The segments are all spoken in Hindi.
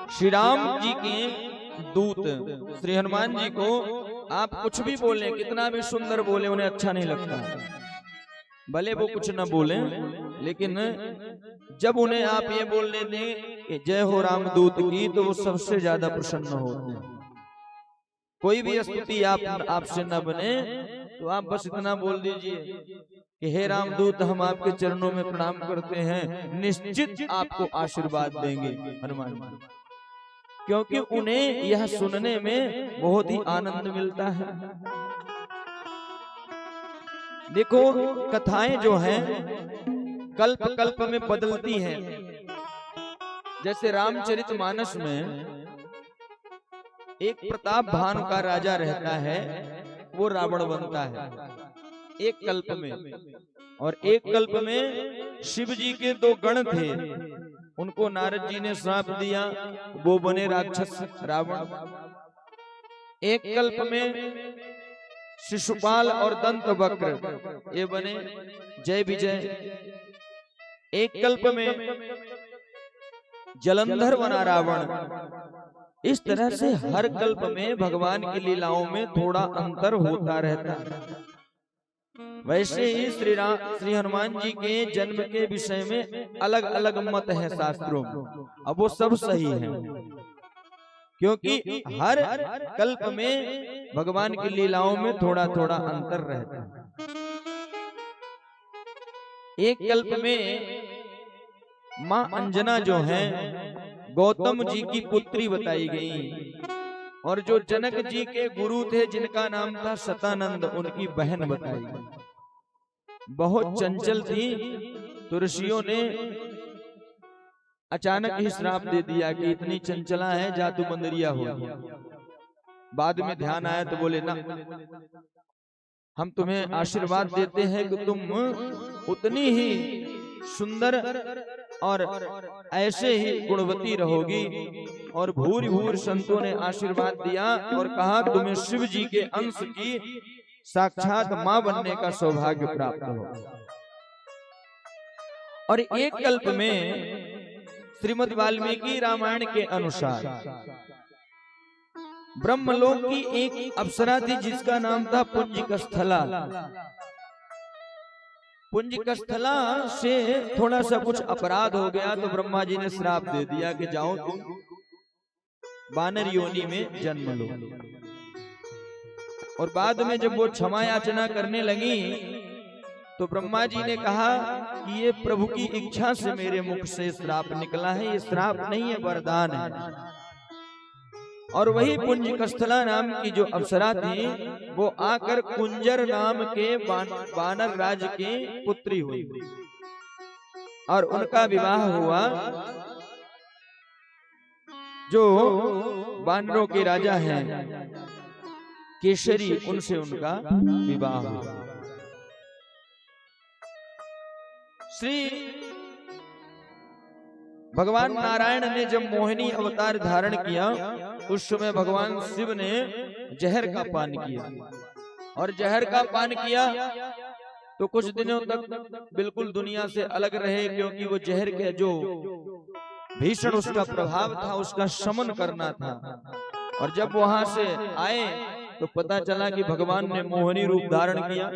श्री राम जी के दूत श्री हनुमान जी को आप कुछ भी बोले, कितना भी सुंदर बोले, उन्हें अच्छा नहीं लगता। भले वो कुछ न बोले, लेकिन जब उन्हें आप ये बोलने दें कि जय हो रामदूत की, तो वो सबसे ज्यादा प्रसन्न होते हैं। कोई भी स्तुति आपसे न बने तो आप बस इतना बोल दीजिए कि हे रामदूत, हम आपके चरणों में प्रणाम करते हैं, निश्चित आपको आशीर्वाद देंगे हनुमान जी, क्योंकि उन्हें यह सुनने में बहुत ही आनंद मिलता है। देखो, कथाएं जो हैं कल्प कल्प में बदलती हैं। जैसे रामचरितमानस में एक प्रताप भानु का राजा रहता है, वो रावण बनता है एक कल्प में, और एक कल्प में शिव जी के दो गण थे, उनको नारद जी ने श्राप दिया, वो बने राक्षस रावण। एक कल्प में शिशुपाल और दंत वक्र ये बने जय विजय। एक कल्प में जलंधर बना रावण। इस तरह से हर कल्प में भगवान की लीलाओं में थोड़ा अंतर होता रहता है। वैसे ही श्री हनुमान जी के जन्म के विषय में अलग अलग मत है शास्त्रों में। अब वो सब सही है, क्योंकि हर कल्प में भगवान की लीलाओं में थोड़ा थोड़ा अंतर रहता है। एक कल्प में मां अंजना जो है गौतम जी की पुत्री बताई गई, और जो जनक जी के गुरु थे जिनका नाम था सतानंद, उनकी बहन बताई गई। बहुत चंचल थी, तो ऋषियों ने अचानक ही श्राप दे दिया कि इतनी चंचला है, जादू बंदरिया हो। बाद में ध्यान आया तो बोले ना, हम तुम्हें आशीर्वाद देते हैं कि तुम उतनी ही सुंदर और ऐसे ही गुणवती रहोगी। और भूरि भूरि संतों ने आशीर्वाद दिया और कहा तुम्हें शिव जी के अंश की साक्षात मां बनने का सौभाग्य प्राप्त हो। और एक कल्प में श्रीमद् वाल्मीकि रामायण के अनुसार ब्रह्मलोक की एक अप्सरा थी जिसका नाम था पुंजिकस्थला। पुंजिकस्थला से थोड़ा सा कुछ अपराध हो गया, तो ब्रह्मा जी ने श्राप दे दिया कि जाओ तुम वानर योनि में जन्म लो। और बाद में जब वो क्षमा याचना करने लगी, तो ब्रह्मा जी ने कहा कि ये प्रभु की इच्छा से मेरे मुख से श्राप निकला है, ये श्राप नहीं है, वरदान है। और वही पुंजिकस्थला नाम की जो अप्सरा थी, वो आकर कुंजर नाम के वानर राज की पुत्री हुई, और उनका विवाह हुआ। जो वानरों के राजा हैं केसरी, उनसे उनका विवाह हुआ। श्री भगवान नारायण ने जब मोहिनी अवतार धारण किया, उस समय भगवान शिव ने जहर का पान किया, और जहर का पान किया तो कुछ दिनों तक बिल्कुल दुनिया से अलग रहे, क्योंकि वो जहर के जो भीषण उसका प्रभाव था उसका शमन करना था। और जब वहां से आए तो पता चला कि भगवान ने मोहिनी रूप धारण किया,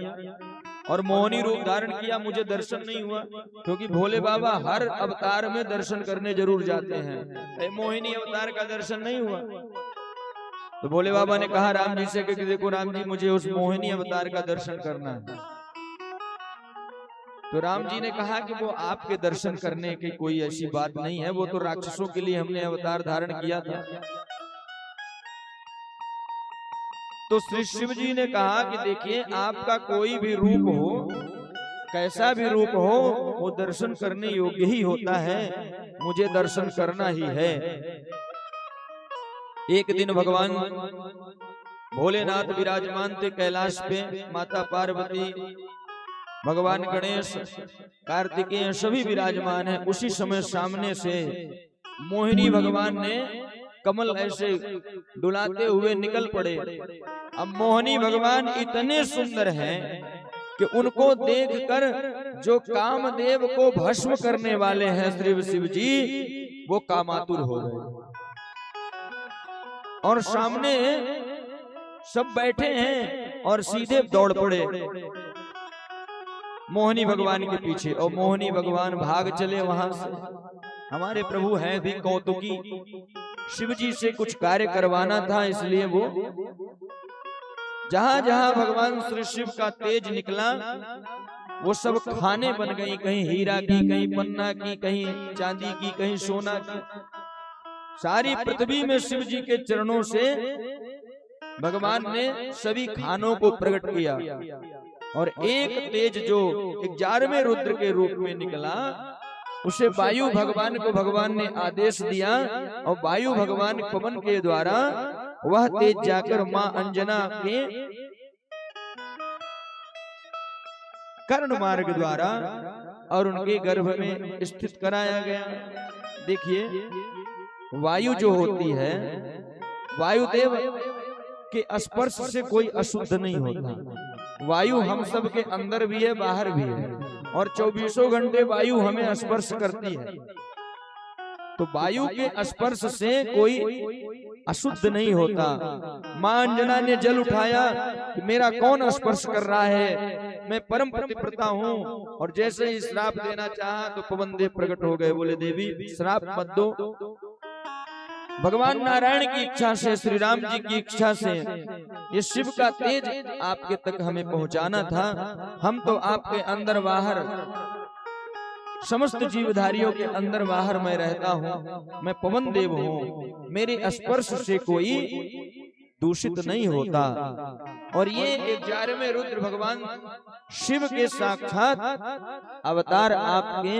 और मोहिनी रूप धारण किया। मुझे दर्शन नहीं हुआ, क्योंकि भोले बाबा हर अवतार में दर्शन करने जरूर जाते हैं, मोहिनी अवतार का दर्शन नहीं हुआ। तो भोले बाबा ने कहा राम जी से कि देखो राम जी, मुझे उस मोहिनी अवतार का दर्शन करना है। तो राम जी ने कहा कि वो आपके दर्शन करने की कोई ऐसी बात नहीं है, वो तो राक्षसों के लिए हमने अवतार धारण किया था। तो श्री शिव जी ने कहा कि देखिए, आपका कोई भी रूप हो, कैसा भी रूप हो, वो दर्शन करने योग्य ही होता है, मुझे दर्शन करना ही है। एक दिन भगवान भोलेनाथ विराजमान थे कैलाश पे, माता पार्वती, भगवान गणेश, कार्तिकेय सभी विराजमान हैं। उसी समय सामने से मोहिनी भगवान ने कमल ऐसे डुलाते हुए निकल पड़े। अब मोहिनी भगवान इतने सुंदर हैं कि उनको देखकर जो कामदेव को भस्म करने वाले हैं श्री शिव जी, वो कामातुर हो गए। और सामने सब बैठे हैं और सीधे दौड़ पड़े मोहिनी भगवान के पीछे, और मोहिनी भगवान भाग चले वहां से। हमारे प्रभु हैं भी कौतुकी, शिव जी से कुछ कार्य करवाना था, इसलिए वो जहां जहां भगवान श्री शिव का तेज निकला वो सब खाने बन गई, कहीं हीरा की, कहीं पन्ना की, कहीं चांदी की, कहीं सोना की। सारी पृथ्वी में शिव जी के चरणों से भगवान ने सभी खानों को प्रकट किया, और एक तेज जो 11वें रुद्र के रूप में निकला उसे वायु भगवान को भगवान ने आदेश दिया, और वायु भगवान पवन के द्वारा वह तेज जाकर मां अंजना के कर्ण मार्ग द्वारा और उनके गर्भ में स्थित कराया गया। देखिए, वायु जो होती है, वायुदेव के स्पर्श से कोई अशुद्ध नहीं होता। वायु हम सब के अंदर भी है, बाहर भी है, और 24 घंटे वायु हमें स्पर्श करती है। तो वायु के स्पर्श से कोई अशुद्ध नहीं होता। मां अंजना ने जल उठाया कि मेरा कौन स्पर्श कर रहा है, मैं परम पतिव्रता हूँ, और जैसे ही श्राप देना चाहा तो पवन देव प्रकट हो गए, बोले देवी श्राप मत दो। भगवान नारायण की इच्छा से, श्री राम जी की इच्छा से ये शिव का तेज आपके तक हमें पहुंचाना था। हम तो आपके अंदर बाहर समस्त जीवधारियों के अंदर बाहर मैं रहता हूँ, मैं पवन देव हूँ, मेरे स्पर्श से कोई दूषित नहीं होता। और ये 11वें रुद्र भगवान शिव के साक्षात अवतार आपके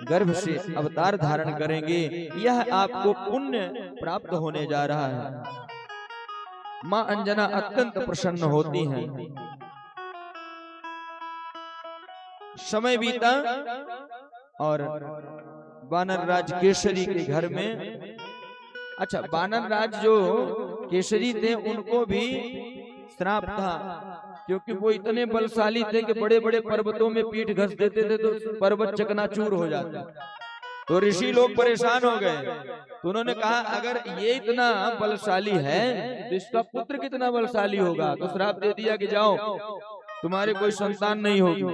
गर्भ से अवतार धारण करेंगे, यह आपको पुण्य प्राप्त होने जा रहा है। मां अंजना अत्यंत प्रसन्न होती हैं। समय बीता और वानर राज केसरी के घर में, अच्छा वानर राज जो केसरी थे उनको भी श्राप था, क्योंकि वो इतने बलशाली थे कि बड़े बड़े पर्वतों में पीठ घस देते थे तो पर्वत चकनाचूर हो जाता। तो ऋषि लोग परेशान हो गए, तो उन्होंने कहा अगर ये इतना बलशाली है तो इसका पुत्र कितना बलशाली होगा। तो श्राप दे दिया कि जाओ तुम्हारे कोई संतान नहीं होगी।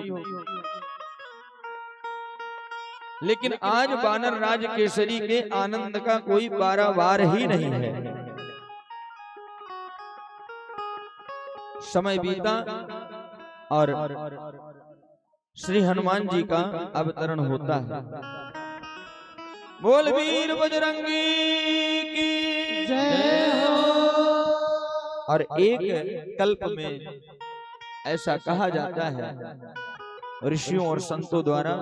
लेकिन आज वानर राज केसरी के आनंद का कोई पारावार ही नहीं है। समय बीता और श्री हनुमान जी का अवतरण होता है। बोल वीर बजरंगी की जय हो। और एक कल्प में ऐसा कहा जाता है ऋषियों और संतों द्वारा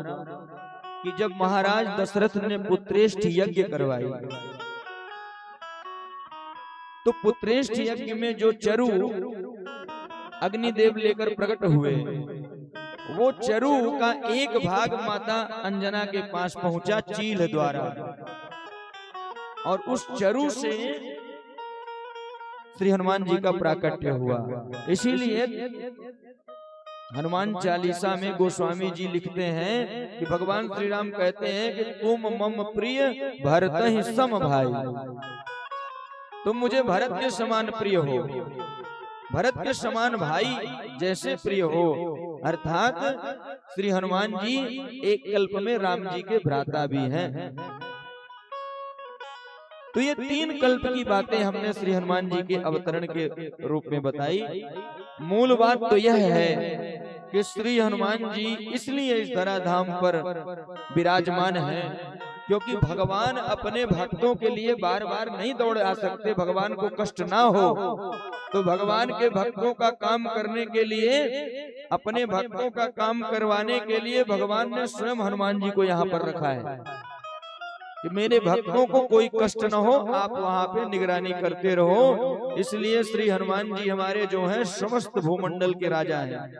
कि जब महाराज दशरथ ने पुत्रेष्ठ यज्ञ करवाई तो पुत्रेष्ठ यज्ञ में जो चरु अग्निदेव लेकर प्रकट हुए, वो चरु का एक भाग माता अंजना के पास पहुंचा चील द्वारा, और उस चरु से श्री हनुमान जी का प्राकट्य हुआ। इसीलिए हनुमान चालीसा में गोस्वामी जी लिखते हैं कि भगवान श्री राम कहते हैं कि तुम मम प्रिय भरत ही सम भाई, तुम मुझे भरत के समान प्रिय हो, भरत के समान भाई जैसे प्रिय हो। अर्थात श्री हनुमान जी एक कल्प में राम जी के भ्राता भी हैं। तो ये 3 कल्प की बातें हमने श्री हनुमान जी के अवतरण के रूप में बताई। मूल बात तो यह है कि श्री हनुमान जी इसलिए इस धराधाम पर विराजमान हैं क्योंकि भगवान अपने भक्तों के लिए बार बार नहीं दौड़ आ सकते, भगवान को कष्ट ना हो। तो भगवान के भक्तों का काम करने के लिए, अपने भक्तों का काम करवाने के लिए भगवान ने स्वयं हनुमान जी को यहाँ पर रखा है कि मेरे भक्तों को कोई कष्ट न हो, आप वहां पे निगरानी करते रहो। इसलिए श्री हनुमान जी हमारे जो हैं समस्त भूमंडल के राजा हैं,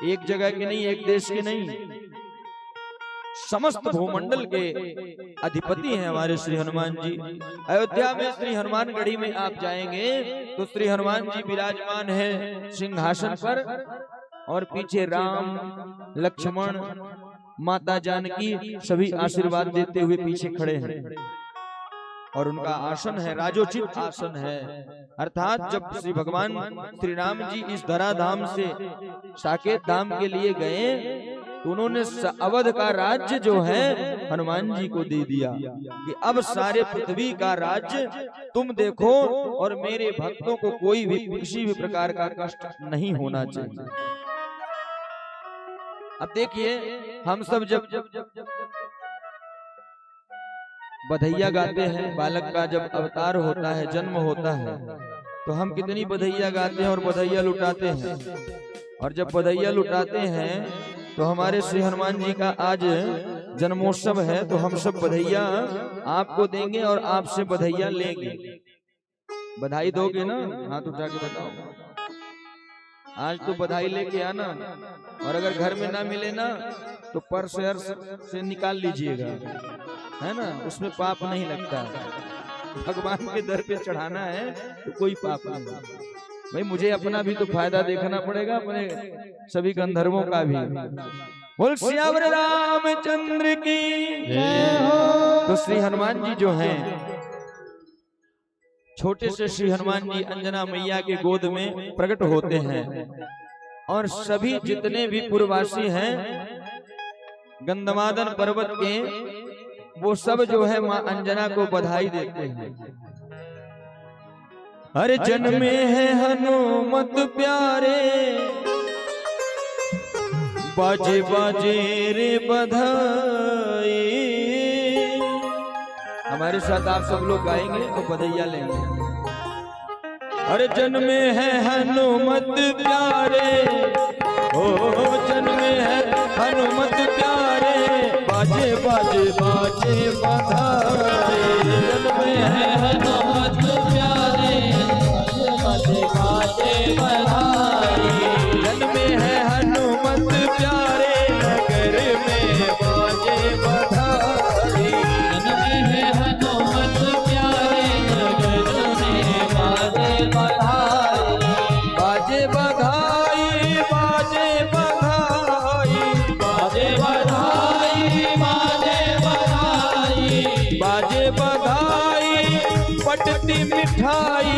एक जगह के नहीं, एक देश के नहीं, समस्त भूमंडल के अधिपति हैं हमारे श्री हनुमान जी। अयोध्या में श्री हनुमान गढ़ी में आप जाएंगे तो श्री हनुमान जी विराजमान है सिंहासन पर, और पीछे राम, लक्ष्मण, माता जानकी सभी आशीर्वाद देते हुए पीछे खड़े हैं। और उनका आसन है राजोचित आसन है। अर्थात जब श्री भगवान श्री राम जी इस धराधाम से साकेत धाम के लिए गए तो उन्होंने अवध का राज्य जो है हनुमान जी को दे दिया कि अब सारे पृथ्वी का राज्य तुम देखो और मेरे भक्तों को कोई भी किसी भी प्रकार का कष्ट नहीं होना चाहिए। अब देखिए हम सब जब बधैया गाते हैं, बालक का जब अवतार होता है, जन्म होता है, तो हम कितनी बधैया गाते हैं और बधैया लुटाते हैं। और जब बधैया लुटाते हैं तो हमारे श्री हनुमान जी का आज जन्मोत्सव है, तो हम सब बधैया आपको देंगे और आपसे बधैया लेंगे। बधाई दोगे ना? हाथ उठा के बताओ। आज तो बधाई लेके आना, और अगर घर में ना मिले ना तो पर्स से निकाल लीजिएगा, है ना, उसमें पाप नहीं लगता। भगवान के दर पे चढ़ाना है तो कोई पाप नहीं। भाई मुझे अपना भी तो फायदा देखना पड़ेगा, अपने सभी गंधर्वों का भी। बोल सियावर रामचंद्र की जय हो। तो श्री हनुमान जी जो हैं, छोटे से श्री हनुमान जी अंजना मैया के गोद में प्रकट होते हैं और सभी जितने भी पुरवासी हैं गंधमादन पर्वत के, वो सब जो है मां अंजना को बधाई देते हैं। हर जन्मे है हनुमत प्यारे, बाजे बाजे रे बधाई। हमारे साथ आप सब लोग गाएंगे तो बधैया लेंगे। हर जन्मे है हनुमत प्यारे, ओ जन्मे है हनुमत प्यारे, बाजे बाजे बाजे बधाई। जन्मे है हनुमत प्यारे, बाजे बाजे बधाई। जन्मे है हनुमत प्यारे, नगर में बाजे बधाई। जन्मे है हनुमत प्यारे, नगर में बाजे बधाई। बाजे बधाई, बाजे बधाई, बाजे बधाई, बाजे बधाई, बाजे बधाई, पटती मिठाई,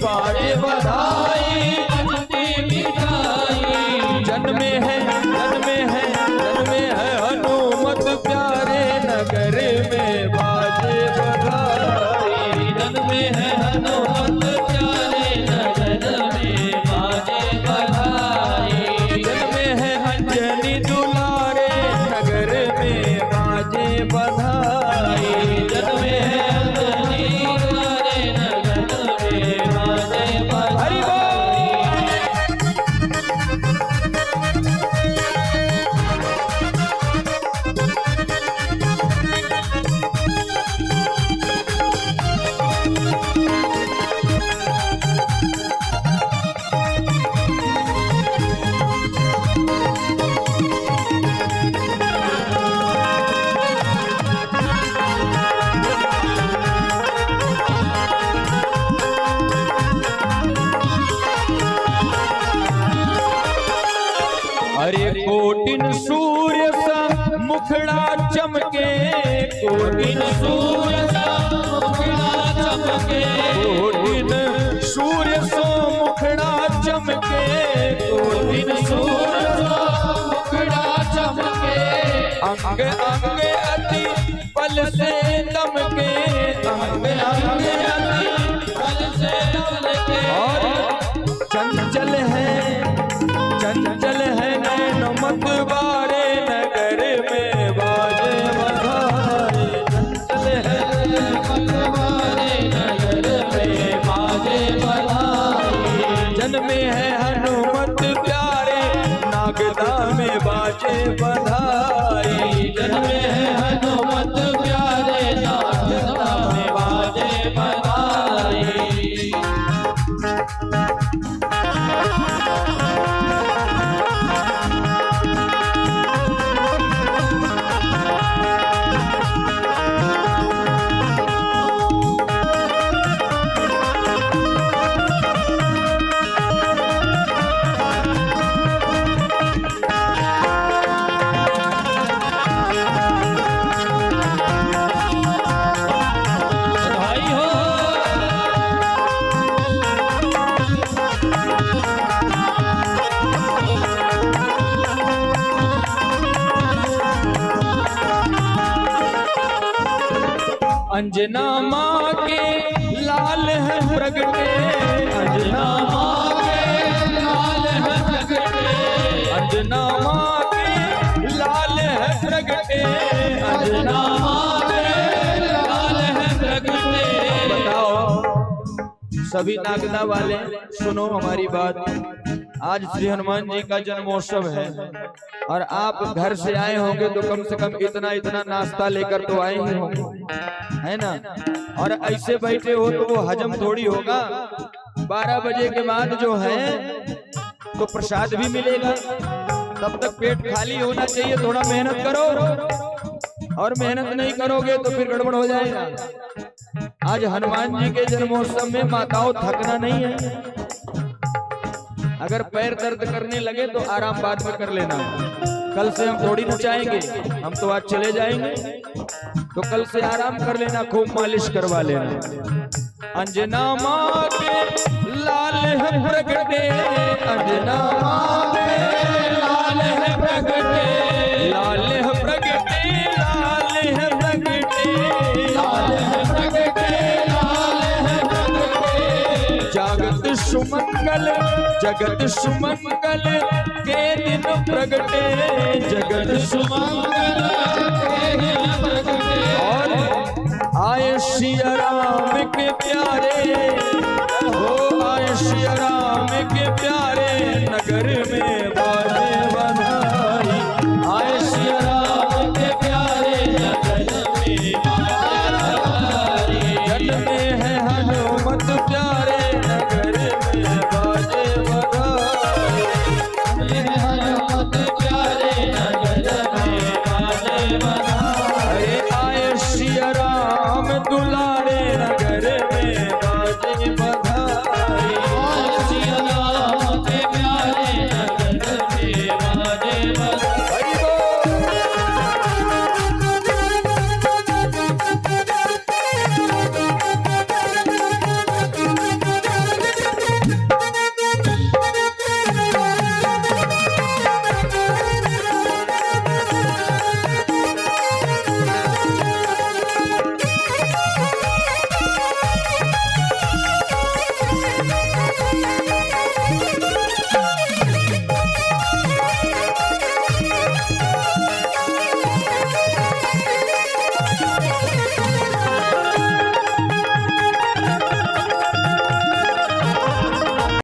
बाजे बधाई, पटती मिठाई। जन्मे है हनुमत प्यारे, नगर में बाजे बधाई। जन्मे है हनुमत प्यारे, नगर में बाजे बधाई। जन्मे है अंजनी दुलारे, नगर में बाजे बधाई। जन्मे है अंजनी दुलारे, नगर में बाजे बधाई। अरे कोटिन सूर्य सा मुखड़ा चमके, कोटिन सूर्य सा मुखड़ा चमके, कोटिन सूर्य सा मुखड़ा चमके, कोटिन सूर्य सा मुखड़ा चमके। अंग अंग अति पल से दमके, अंग अंग अति पल से दमके। और चंचल है नैन मत बारे, नगर में बाजे बधाई। चंचल है मत बारे, नगर में बाजे बधाई। जन्मे है हनुमत प्यारे, नागदा में बाजे बधाई। जन्मे है अंजना माँ के लाल है प्रगटे, अंजना माँ के लाल है प्रगटे, अंजना माँ के लाल है प्रगटे, अंजना माँ के लाल है प्रगटे। बताओ सभी नागदा वाले सुनो हमारी बात। आज श्री हनुमान जी का जन्मोत्सव है और आप घर से आए होंगे तो कम से कम इतना इतना नाश्ता लेकर तो आए ही होंगे, है ना। और ऐसे बैठे हो तो वो हजम थोड़ी होगा। 12 बजे के बाद जो है तो प्रसाद भी मिलेगा, तब तक पेट खाली होना चाहिए। थोड़ा मेहनत करो और मेहनत नहीं करोगे तो फिर गड़बड़ हो जाएगा। आज हनुमान जी के जन्मोत्सव में माताओं थकना नहीं है। अगर पैर दर्द करने लगे तो आराम बाद में कर लेना। कल से हम थोड़ी नचाएंगे, हम तो आज चले जाएंगे, तो कल से आराम कर लेना, खूब मालिश करवा लेना। अंजना माँ के लाल है प्रगटे, अंजना माँ के लाल है प्रगटे, लाल है प्रगटे, लाल है प्रगटे, लाल है प्रगटे, लाल है प्रगटे। जागत सुमंगल जगत सुमंगल के दिन प्रगटे, जगत सुमंगल के दिन प्रगटे। और आए सिया राम के प्यारे, हो आए सिया राम के प्यारे, नगर में बाजे बधाई। आए सिया राम के प्यारे, नगर में बाजे बधाई। जन्मे है हनुमत प्यारे, नगर में बाजे बधाई। हनुमत प्यारे, नगर में बाजे बधाई। आए सिया राम दुलारे, नगर में बाजे बधाई।